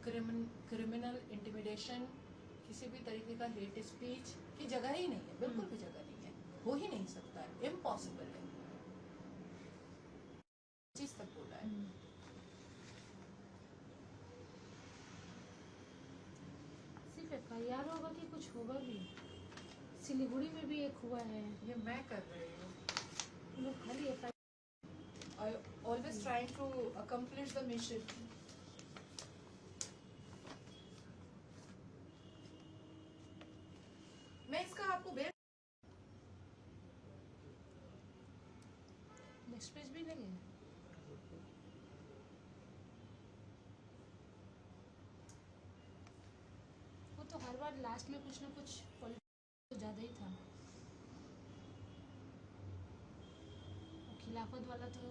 Criminal intimidation, किसी भी तरीके का हेट स्पीच की जगह ही नहीं है, बिल्कुल भी जगह नहीं है, हो ही नहीं सकता है, इम्पॉसिबल है। चीज तक बोला है। सिर्फ FIR होगा कि कुछ होगा भी? सिलीगुड़ी में भी एक हुआ है। ये मैं कर रही हूँ। लोग खाली FIR I always trying to accomplish the mission. मैं इसका आपको नेक्स्ट पेज भी लेंगे। वो तो हर बार लास्ट में कुछ ना कुछ पॉलिटिक्स तो ज़्यादा ही था। खिलाफत वाला तो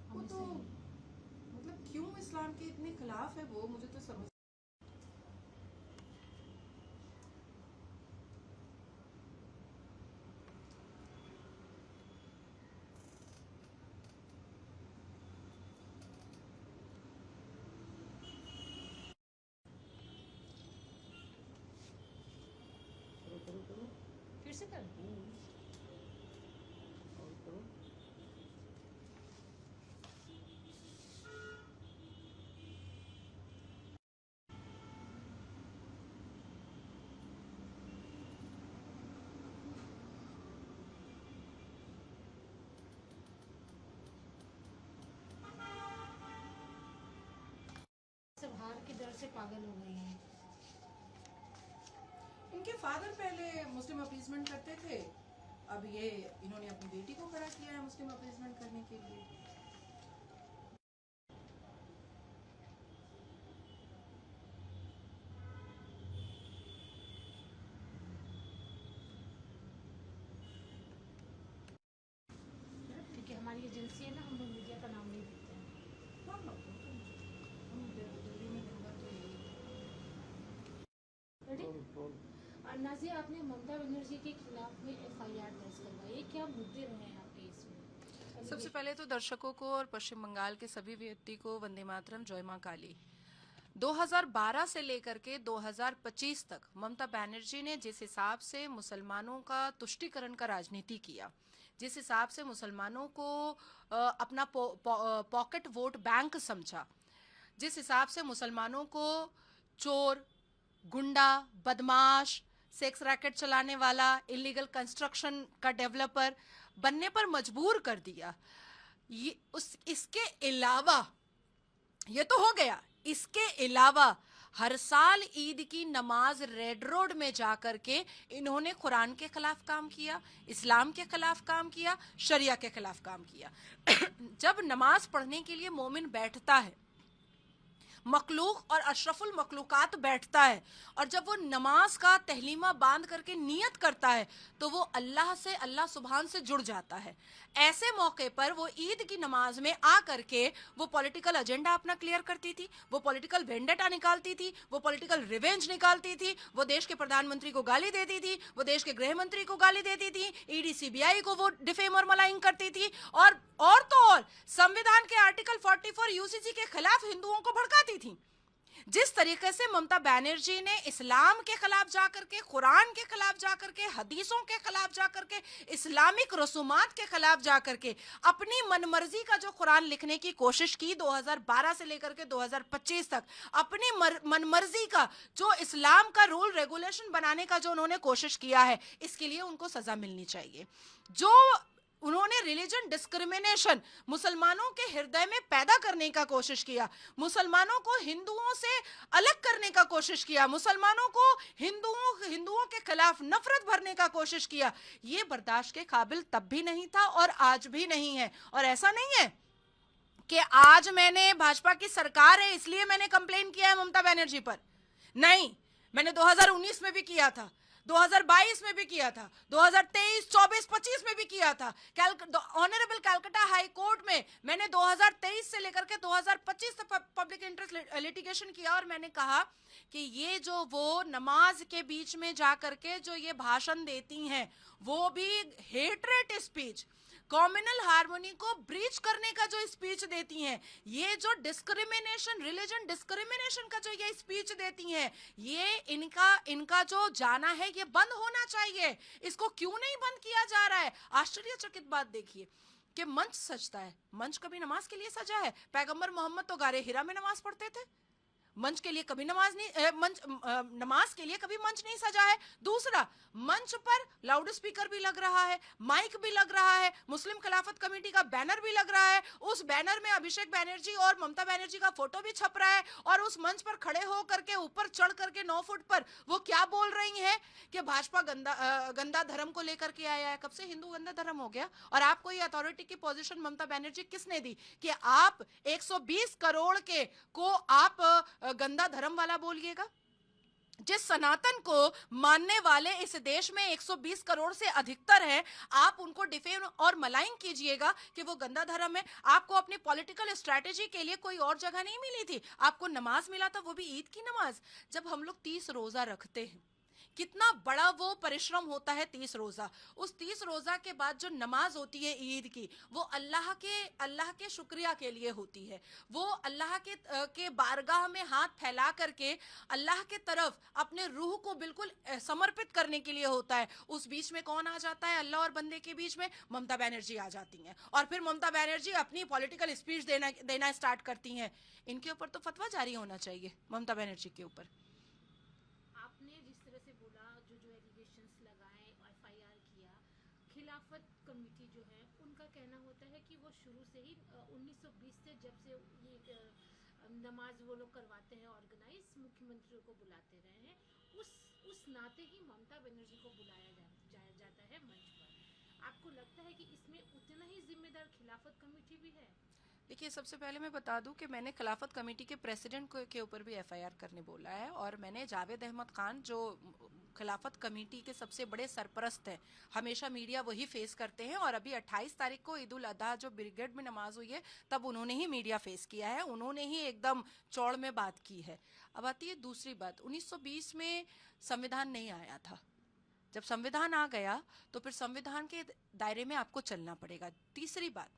वो तो मतलब क्यों इस्लाम के इतने खिलाफ है, वो मुझे तो समझ। फिर से कर। सब हार के डर से पागल हो गई हैं। इनके फादर पहले मुस्लिम अपीसमेंट करते थे, अब ये इन्होंने अपनी बेटी को खड़ा किया है मुस्लिम अपीसमेंट करने के लिए। क्योंकि हमारी एजेंसी है ना, हम लोग मीडिया का नाम नहीं देते हैं। हाँ, हम दिल्ली में दिन भर तो यही। नाज़िया, आपने ममता बनर्जी के खिलाफ में FIR दर्ज करवाई, क्या मुद्दे रहे हैं आपके इसमें? सबसे पहले तो दर्शकों को और पश्चिम बंगाल के सभी व्यक्ति को वंदे मातरम, जय मां काली। 2012 से लेकर के 2025 तक ममता बनर्जी ने जिस हिसाब से मुसलमानों का तुष्टीकरण का राजनीति किया, जिस हिसाब से मुसलमानों को अपना पॉकेट वोट बैंक समझा, जिस हिसाब से मुसलमानों को चोर, गुंडा, बदमाश, सेक्स रैकेट चलाने वाला, इलीगल कंस्ट्रक्शन का डेवलपर बनने पर मजबूर कर दिया, इसके अलावा ये तो हो गया, इसके अलावा हर साल ईद की नमाज रेड रोड में जाकर के इन्होंने कुरान के खिलाफ काम किया, इस्लाम के खिलाफ काम किया, शरिया के खिलाफ काम किया। जब नमाज पढ़ने के लिए मोमिन बैठता है, मखलूक और अशरफुल मखलूकात बैठता है, और जब वो नमाज का तहलीमा बांध करके नियत करता है तो वो अल्लाह से, अल्लाह सुभान से जुड़ जाता है। ऐसे मौके पर वो ईद की नमाज में आ करके वो पॉलिटिकल एजेंडा अपना क्लियर करती थी, वो पॉलिटिकल वेंडेटा निकालती थी, वो पॉलिटिकल रिवेंज निकालती थी, वो देश के प्रधानमंत्री को गाली देती थी, वो देश के गृह मंत्री को गाली देती थी, ईडी सीबीआई को वो डिफेम और मलाइंग करती थी, और तो और संविधान के आर्टिकल 44 यूसीसी के खिलाफ हिंदुओं को भड़काती थी। जिस तरीके से ममता बनर्जी ने इस्लाम के खिलाफ जाकर के, कुरान के खिलाफ जाकर के, हदीसों के खिलाफ जाकर के, इस्लामिक रसूमात के खिलाफ जाकर के अपनी मनमर्जी का जो कुरान लिखने की कोशिश की 2012 से लेकर के 2025 तक, अपनी मनमर्जी का जो इस्लाम का रूल रेगुलेशन बनाने का जो उन्होंने कोशिश किया है, इसके लिए उनको सजा मिलनी चाहिए। जो उन्होंने रिलीजन डिस्क्रिमिनेशन मुसलमानों के हृदय में पैदा करने का कोशिश किया, मुसलमानों को हिंदुओं से अलग करने का कोशिश किया, मुसलमानों को हिंदुओं के खिलाफ नफरत भरने का कोशिश किया, ये बर्दाश्त के काबिल तब भी नहीं था और आज भी नहीं है। और ऐसा नहीं है कि आज मैंने, भाजपा की सरकार है इसलिए मैंने कंप्लेन किया है ममता बनर्जी पर, नहीं, मैंने 2019 में भी किया था, 2022 में भी किया था, 2023, 24, 25 में भी किया था। ऑनरेबल कैलकाटा हाई कोर्ट में मैंने 2023 से लेकर के 2025 तक पब्लिक इंटरेस्ट लिटिगेशन किया, और मैंने कहा कि ये जो वो नमाज के बीच में जाकर के जो ये भाषण देती हैं, वो भी हेटरेट स्पीच, कॉम्युनल हार्मोनी को ब्रीच करने का जो स्पीच देती हैं, ये जो डिस्क्रिमिनेशन, रिलीजन डिस्क्रिमिनेशन का जो ये स्पीच देती हैं, ये इनका जो जाना है ये बंद होना चाहिए। इसको क्यों नहीं बंद किया जा रहा है? आश्चर्यचकित बात देखिए कि मंच सजता है, मंच कभी नमाज के लिए सजा है? पैगंबर मोहम्मद तो गारे हिरा में नमाज पढ़ते थे, मंच के लिए कभी नमाज नहीं, नमाज के लिए कभी मंच नहीं सजा है। दूसरा, मंच पर लाउड स्पीकर भी लग रहा है, माइक भी लग रहा है, मुस्लिम खिलाफत कमेटी का बैनर भी लग रहा है, उस बैनर में अभिषेक बैनर्जी और ममता बनर्जी का फोटो भी छप रहा है, और उस मंच पर खड़े हो करके ऊपर चढ़ करके 9 फुट पर वो क्या बोल रही है कि भाजपा गंदा धर्म को लेकर के आया है। कब से हिंदू गंदा धर्म हो गया? और आपको ये अथॉरिटी की पोजीशन ममता बनर्जी किसने दी कि आप 120 करोड़ के को आप गंदा धर्म वाला बोलिएगा? जिस सनातन को मानने वाले इस देश में 120 करोड़ से अधिकतर हैं, आप उनको डिफेम और मलाइन कीजिएगा कि वो गंदा धर्म है। आपको अपनी पॉलिटिकल स्ट्रैटेजी के लिए कोई और जगह नहीं मिली थी, आपको नमाज मिला था, वो भी ईद की नमाज। जब हम लोग 30 रोजा रखते हैं, कितना बड़ा वो परिश्रम होता है 30 रोजा। उस 30 रोजा के बाद जो नमाज होती है ईद की, वो अल्लाह के शुक्रिया के लिए होती है। वो अल्लाह के बारगाह में हाथ फैला करके अल्लाह के तरफ अपने रूह को बिल्कुल समर्पित करने के लिए होता है। उस बीच में कौन आ जाता है? अल्लाह और बंदे के बीच में ममता बनर्जी आ जाती हैं, और फिर ममता बनर्जी अपनी पॉलिटिकल स्पीच देना स्टार्ट करती हैं। इनके ऊपर तो फतवा जारी होना चाहिए, ममता बनर्जी के ऊपर। खिलाफत कमेटी जो है उनका कहना होता है कि वो शुरू से ही 1920 से जब से ये नमाज वो लोग करवाते हैं ऑर्गेनाइज, मुख्यमंत्रियों को बुलाते रहे हैं, उस नाते ही ममता बनर्जी को बुलाया जाता है मंच पर। आपको लगता है कि इसमें उतना ही जिम्मेदार खिलाफत कमेटी भी है? देखिए, सबसे पहले मैं बता दूं कि मैंने खिलाफत कमेटी के प्रेसिडेंट के ऊपर भी एफआईआर करने बोला है, और मैंने जावेद अहमद खान जो खिलाफत कमेटी के सबसे बड़े सरपरस्त हैं, हमेशा मीडिया वही फेस करते हैं, और अभी 28 तारीख को ईद उल अजहा जो ब्रिगेड में नमाज हुई है, तब उन्होंने ही मीडिया फेस किया है, उन्होंने ही एकदम चौड़ में बात की है। अब आती है दूसरी बात, 1920 में संविधान नहीं आया था। जब संविधान आ गया तो फिर संविधान के दायरे में आपको चलना पड़ेगा। तीसरी बात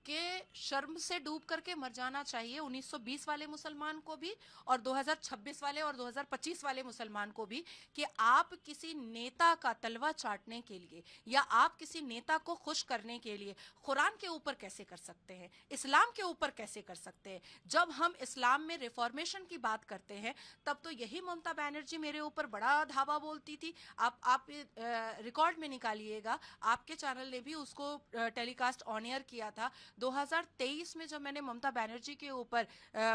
कि शर्म से डूब करके मर जाना चाहिए 1920 वाले मुसलमान को भी, और 2026 वाले और 2025 वाले मुसलमान को भी, कि आप किसी नेता का तलवा चाटने के लिए या आप किसी नेता को खुश करने के लिए कुरान के ऊपर कैसे कर सकते हैं, इस्लाम के ऊपर कैसे कर सकते हैं। जब हम इस्लाम में रिफॉर्मेशन की बात करते हैं, तब तो यही ममता बनर्जी मेरे ऊपर बड़ा धावा बोलती थी। आप रिकॉर्ड में निकालिएगा, आपके चैनल ने भी उसको टेलीकास्ट ऑन एयर किया था। 2023 में जब मैंने ममता बनर्जी के ऊपर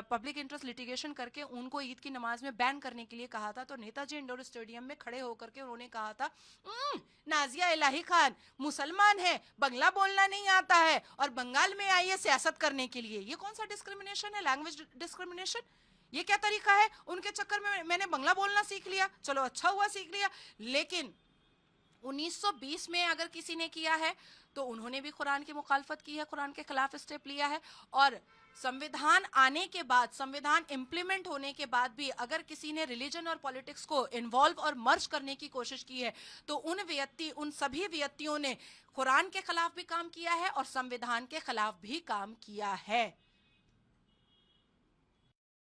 पब्लिक इंटरेस्ट लिटिगेशन करके उनको ईद की नमाज में बैन करने के लिए कहा था, तो नेताजी इंडोर स्टेडियम में खड़े होकर के उन्होंने कहा था, नाजिया इलाही खान मुसलमान है, बंगला बोलना नहीं आता है, और बंगाल में आई है सियासत करने के लिए। ये कौन सा डिस्क्रिमिनेशन है? Language discrimination. ये क्या तरीका है? उनके चक्कर में मैंने बंगला बोलना सीख लिया, चलो अच्छा हुआ सीख लिया। लेकिन 1920 में अगर किसी ने किया है तो उन्होंने भी कुरान की मुखालफत की है, कुरान के खिलाफ स्टेप लिया है। और संविधान आने के बाद, संविधान इंप्लीमेंट होने के बाद भी अगर किसी ने रिलीजन और पॉलिटिक्स को इन्वॉल्व और मर्ज करने की कोशिश की है, तो उन सभी व्यक्तियों ने कुरान के खिलाफ भी काम किया है और संविधान के खिलाफ भी काम किया है।